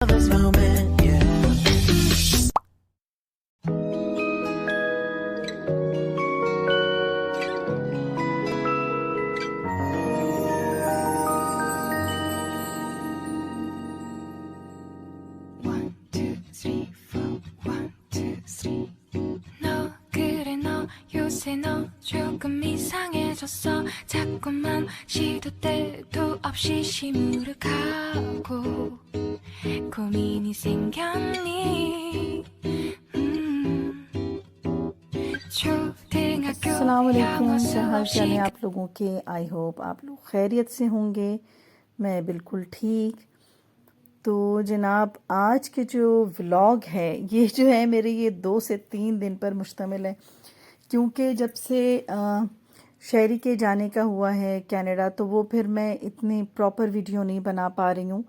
this moment, yeah. One, two, three, four. One, two, three. 너 그래 너 요새 너 조금 이상해졌어. 자꾸만 시도 때도 없이 시무룩하고 고민이 생겼니? 초등학교 अस्सलाम वालेकुम, 영어 क्या हाल 수업 चाल है 시간 आप लोगों के। आई होप आप लोग खैरियत से होंगे। मैं बिल्कुल ठीक। तो जनाब, आज के जो व्लॉग है ये जो है मेरे ये 2 से 3 दिन पर मुश्तमिल है, क्योंकि जब से शहरी के जाने का हुआ है कनाडा, तो वो फिर मैं इतनी प्रॉपर वीडियो नहीं बना पा रही हूँ।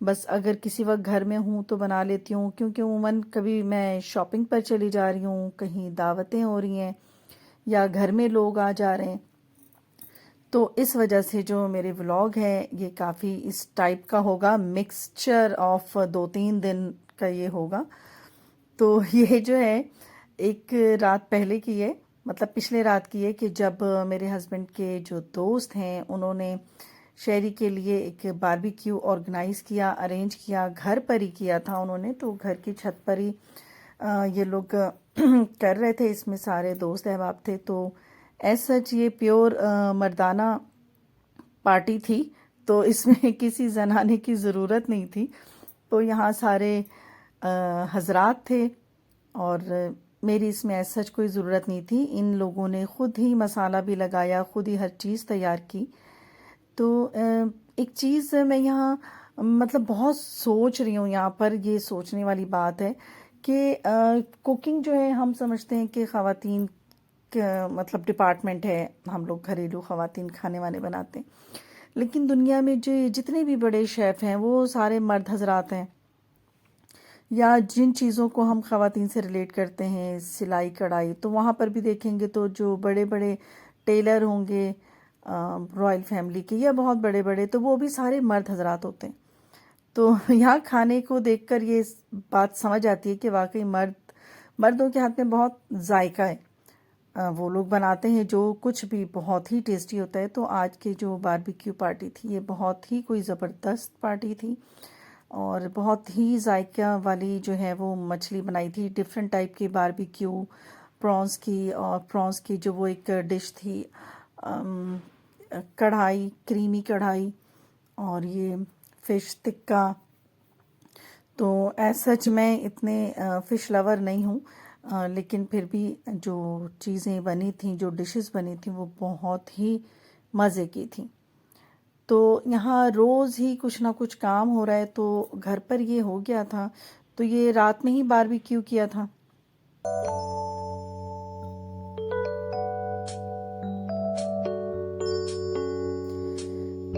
बस अगर किसी वक्त घर में हूँ तो बना लेती हूँ, क्योंकि उमूमन कभी मैं शॉपिंग पर चली जा रही हूँ, कहीं दावतें हो रही हैं या घर में लोग आ जा रहे हैं, तो इस वजह से जो मेरे व्लॉग है ये काफ़ी इस टाइप का होगा, मिक्सचर ऑफ 2-3 दिन का ये होगा। तो ये जो है एक रात पहले की है, मतलब पिछले रात की है, कि जब मेरे हस्बैंड के जो दोस्त हैं उन्होंने शहरी के लिए एक बारबेक्यू ऑर्गेनाइज़ किया, अरेंज किया, घर पर ही किया था उन्होंने। तो घर की छत पर ही ये लोग कर रहे थे, इसमें सारे दोस्त अहबाब थे। तो एज सच ये प्योर मर्दाना पार्टी थी, तो इसमें किसी जनाने की ज़रूरत नहीं थी। तो यहाँ सारे हजरात थे और मेरी इसमें एज सच कोई ज़रूरत नहीं थी। इन लोगों ने ख़ुद ही मसाला भी लगाया, ख़ुद ही हर चीज़ तैयार की। तो एक चीज़ मैं यहाँ मतलब बहुत सोच रही हूँ, यहाँ पर ये सोचने वाली बात है कि कुकिंग जो है हम समझते हैं कि ख़वातीन का मतलब डिपार्टमेंट है, हम लोग घरेलू ख़वातीन खाने वाने बनाते हैं, लेकिन दुनिया में जो जितने भी बड़े शेफ़ हैं वो सारे मर्द हजरात हैं। या जिन चीज़ों को हम ख़वातीन से रिलेट करते हैं, सिलाई कढ़ाई, तो वहाँ पर भी देखेंगे तो जो बड़े बड़े टेलर होंगे रॉयल फैमिली के या बहुत बड़े बड़े, तो वो भी सारे मर्द हजरात होते हैं। तो यहाँ खाने को देखकर ये बात समझ आती है कि वाकई मर्दों के हाथ में बहुत जायका है। वो लोग बनाते हैं जो कुछ भी बहुत ही टेस्टी होता है। तो आज की जो बारबेक्यू पार्टी थी ये बहुत ही कोई ज़बरदस्त पार्टी थी और बहुत ही जायका वाली जो है वो मछली बनाई थी, डिफरेंट टाइप की बारबेक्यू प्रॉन्स की, और प्रॉन्स की जो वो एक डिश थी, कढ़ाई, क्रीमी कढ़ाई, और ये फ़िश टिक्का। तो एज सच मैं इतने फ़िश लवर नहीं हूँ, लेकिन फिर भी जो चीज़ें बनी थी, जो डिशेस बनी थी, वो बहुत ही मज़े की थी। तो यहाँ रोज़ ही कुछ ना कुछ काम हो रहा है, तो घर पर ये हो गया था, तो ये रात में ही बारबेक्यू किया था।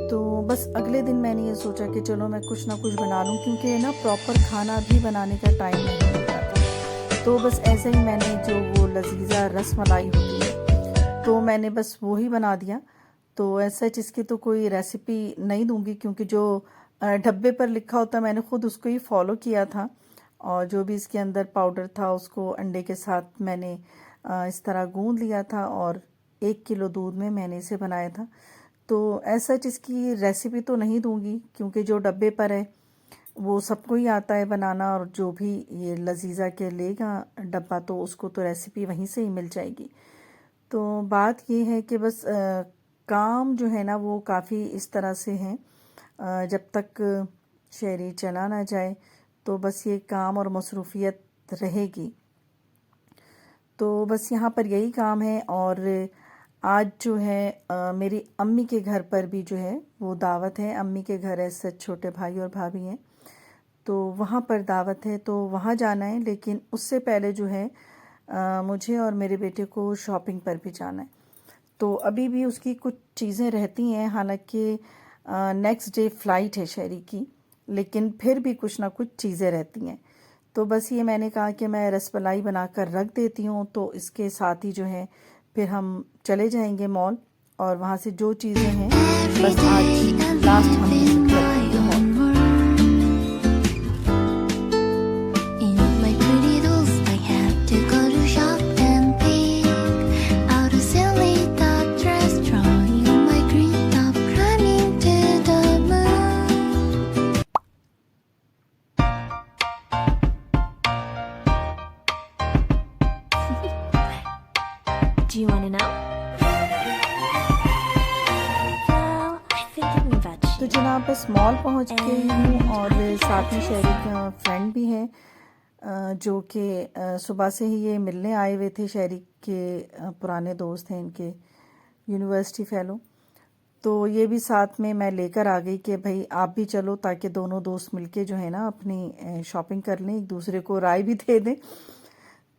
तो बस अगले दिन मैंने ये सोचा कि चलो मैं कुछ ना कुछ बना लूँ, क्योंकि ना प्रॉपर खाना भी बनाने का टाइम नहीं मिलता था। तो बस ऐसे ही मैंने जो वो लजीजा रस मलाई होती है, तो मैंने बस वो ही बना दिया। तो ऐसा इसकी तो कोई रेसिपी नहीं दूंगी, क्योंकि जो डब्बे पर लिखा होता मैंने ख़ुद उसको ही फॉलो किया था, और जो भी इसके अंदर पाउडर था उसको अंडे के साथ मैंने इस तरह गूंद लिया था, और 1 किलो दूध में मैंने इसे बनाया था। तो ऐसा इसकी रेसिपी तो नहीं दूंगी, क्योंकि जो डब्बे पर है वो सबको ही आता है बनाना, और जो भी ये लजीजा के लेगा डब्बा तो उसको तो रेसिपी वहीं से ही मिल जाएगी। तो बात ये है कि बस काम जो है ना वो काफ़ी इस तरह से है, जब तक शहरी चला ना जाए तो बस ये काम और मसरूफियत रहेगी। तो बस यहाँ पर यही काम है। और आज जो है मेरी अम्मी के घर पर भी जो है वो दावत है। अम्मी के घर ऐसे छोटे भाई और भाभी हैं, तो वहाँ पर दावत है, तो वहाँ जाना है। लेकिन उससे पहले जो है मुझे और मेरे बेटे को शॉपिंग पर भी जाना है। तो अभी भी उसकी कुछ चीज़ें रहती हैं, हालांकि नेक्स्ट डे फ़्लाइट है शहरी की, लेकिन फिर भी कुछ ना कुछ चीज़ें रहती हैं। तो बस ये मैंने कहा कि मैं रसमलाई बनाकर रख देती हूँ, तो इसके साथ ही जो है फिर हम चले जाएंगे मॉल, और वहाँ से जो चीज़ें हैं बस आज लास्ट हम विजिट करेंगे mall. Do you want to know? Well, I think about तो you. जनाब बस मॉल पहुंच गई हूँ और साथ में शहरी का फ्रेंड भी है जो कि सुबह से ही ये मिलने आए हुए थे। शहरी के पुराने दोस्त हैं इनके, यूनिवर्सिटी फेलो। तो ये भी साथ में मैं लेकर आ गई कि भाई आप भी चलो, ताकि दोनों दोस्त मिलके जो है ना अपनी शॉपिंग कर लें, एक दूसरे को राय भी दे दें।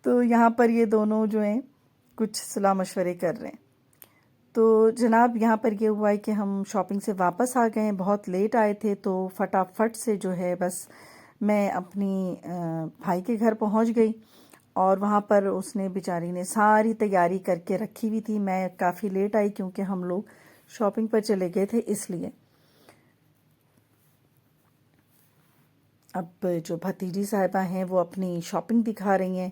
तो यहाँ पर ये दोनों जो हैं कुछ सलाह मशवरे कर रहे हैं। तो जनाब यहाँ पर ये हुआ है कि हम शॉपिंग से वापस आ गए हैं, बहुत लेट आए थे, तो फटाफट से जो है बस मैं अपनी भाई के घर पहुँच गई और वहाँ पर उसने बेचारी ने सारी तैयारी करके रखी हुई थी। मैं काफ़ी लेट आई क्योंकि हम लोग शॉपिंग पर चले गए थे इसलिए। अब जो भतीजी साहिबा हैं वो अपनी शॉपिंग दिखा रही हैं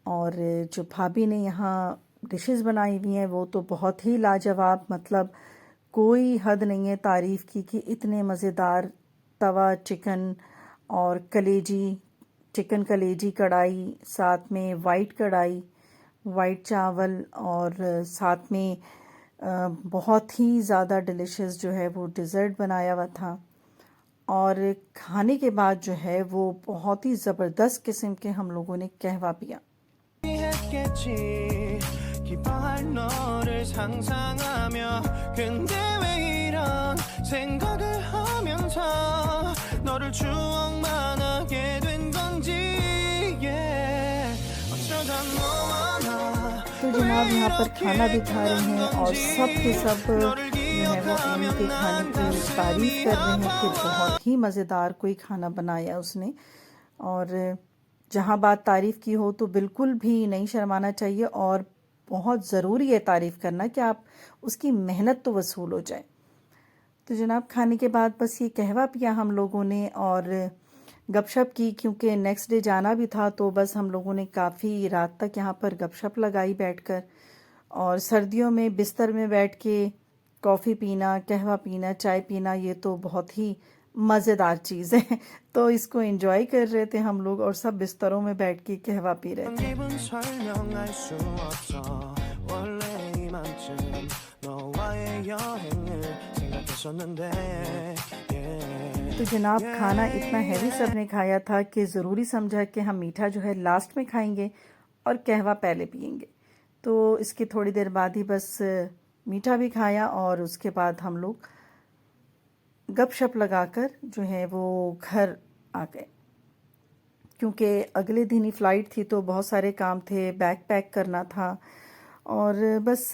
और जो भाभी ने यहाँ डिशेस बनाई हुई हैं वो तो बहुत ही लाजवाब, मतलब कोई हद नहीं है तारीफ़ की कि इतने मज़ेदार तवा चिकन और कलेजी, चिकन कलेजी कढ़ाई, साथ में वाइट कढ़ाई, वाइट चावल और साथ में बहुत ही ज़्यादा डिलिशियस जो है वो डिज़र्ट बनाया हुआ था। और खाने के बाद जो है वो बहुत ही ज़बरदस्त किस्म के हम लोगों ने कहवा पिया। 했겠지 기뻐할 너를 상상하며 근데 왜 이런 생각을 하면서 너를 추억만 하게 된 건지 어쩌다 너와 나 तो जनाब यहाँ पर खाना भी खा रहे हैं और सब के सब जो है वो एमी के खाने की तारीफ़ कर रहे हैं कि बहुत ही मज़ेदार कोई खाना बनाया उसने। और जहाँ बात तारीफ़ की हो तो बिल्कुल भी नहीं शर्माना चाहिए और बहुत ज़रूरी है तारीफ़ करना कि आप उसकी मेहनत तो वसूल हो जाए। तो जनाब खाने के बाद बस ये कहवा पिया हम लोगों ने और गपशप की, क्योंकि नेक्स्ट डे जाना भी था। तो बस हम लोगों ने काफ़ी रात तक यहाँ पर गपशप लगाई बैठकर, और सर्दियों में बिस्तर में बैठ के कॉफ़ी पीना, कहवा पीना, चाय पीना, ये तो बहुत ही मज़ेदार चीज़ है। तो इसको एंजॉय कर रहे थे हम लोग और सब बिस्तरों में बैठ के कहवा पी रहे थे। 기분 설명할 수 없어 원래 이맘쯤 너와의 여행을 생각했었는데 तो जनाब खाना इतना हैवी सब ने खाया था कि ज़रूरी समझा कि हम मीठा जो है लास्ट में खाएंगे और कहवा पहले पियेंगे। तो इसके थोड़ी देर बाद ही बस मीठा भी खाया और उसके बाद हम लोग गपशप लगाकर जो है वो घर आ गए, क्योंकि अगले दिन ही फ़्लाइट थी तो बहुत सारे काम थे, बैग पैक करना था और बस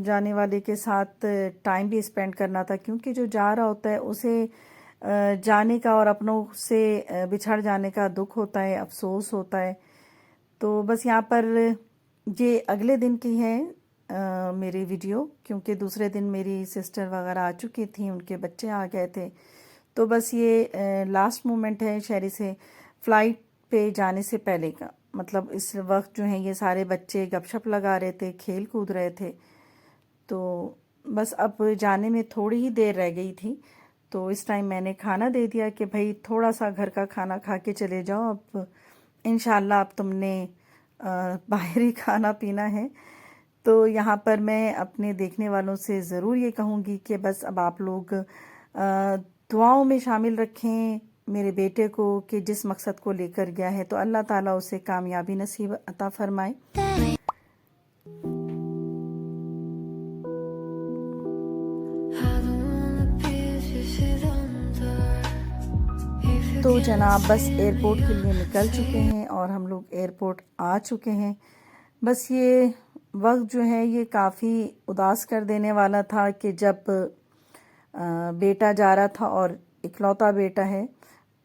जाने वाले के साथ टाइम भी स्पेंड करना था, क्योंकि जो जा रहा होता है उसे जाने का और अपनों से बिछड़ जाने का दुख होता है, अफसोस होता है। तो बस यहाँ पर ये अगले दिन की है मेरी वीडियो, क्योंकि दूसरे दिन मेरी सिस्टर वगैरह आ चुकी थी, उनके बच्चे आ गए थे। तो बस ये लास्ट मोमेंट है शहरी से फ़्लाइट पे जाने से पहले का, मतलब इस वक्त जो है ये सारे बच्चे गपशप लगा रहे थे, खेल कूद रहे थे। तो बस अब जाने में थोड़ी ही देर रह गई थी, तो इस टाइम मैंने खाना दे दिया कि भाई थोड़ा सा घर का खाना खा के चले जाओ, अब इंशाल्लाह अब तुमने बाहरी खाना पीना है। तो यहाँ पर मैं अपने देखने वालों से ज़रूर ये कहूँगी कि बस अब आप लोग दुआओं में शामिल रखें मेरे बेटे को कि जिस मकसद को लेकर गया है तो अल्लाह ताला उसे कामयाबी नसीब अता फरमाए। तो जनाब बस एयरपोर्ट के लिए निकल चुके हैं और हम लोग एयरपोर्ट आ चुके हैं। बस ये वक्त जो है ये काफ़ी उदास कर देने वाला था कि जब बेटा जा रहा था और इकलौता बेटा है,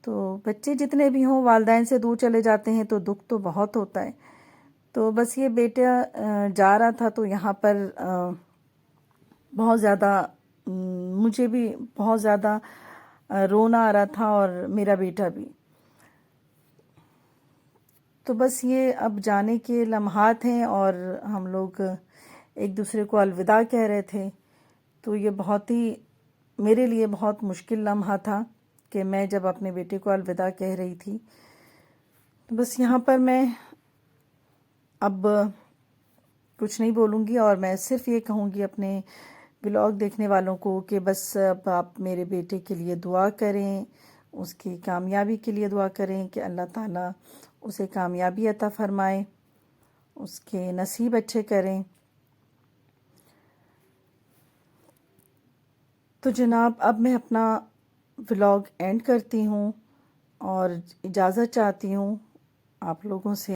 तो बच्चे जितने भी हों वालिदैन से दूर चले जाते हैं तो दुख तो बहुत होता है। तो बस ये बेटा जा रहा था तो यहाँ पर बहुत ज़्यादा मुझे भी बहुत ज़्यादा रोना आ रहा था और मेरा बेटा भी। तो बस ये अब जाने के लम्हात हैं और हम लोग एक दूसरे को अलविदा कह रहे थे। तो ये बहुत ही मेरे लिए बहुत मुश्किल लम्हा था कि मैं जब अपने बेटे को अलविदा कह रही थी। तो बस यहाँ पर मैं अब कुछ नहीं बोलूँगी और मैं सिर्फ ये कहूँगी अपने व्लॉग देखने वालों को कि बस अब आप मेरे बेटे के लिए दुआ करें, उसकी कामयाबी के लिए दुआ करें कि अल्लाह ताला उसे कामयाबी अता फ़रमाए, उसके नसीब अच्छे करें। तो जनाब अब मैं अपना व्लॉग एंड करती हूँ और इजाज़त चाहती हूँ आप लोगों से।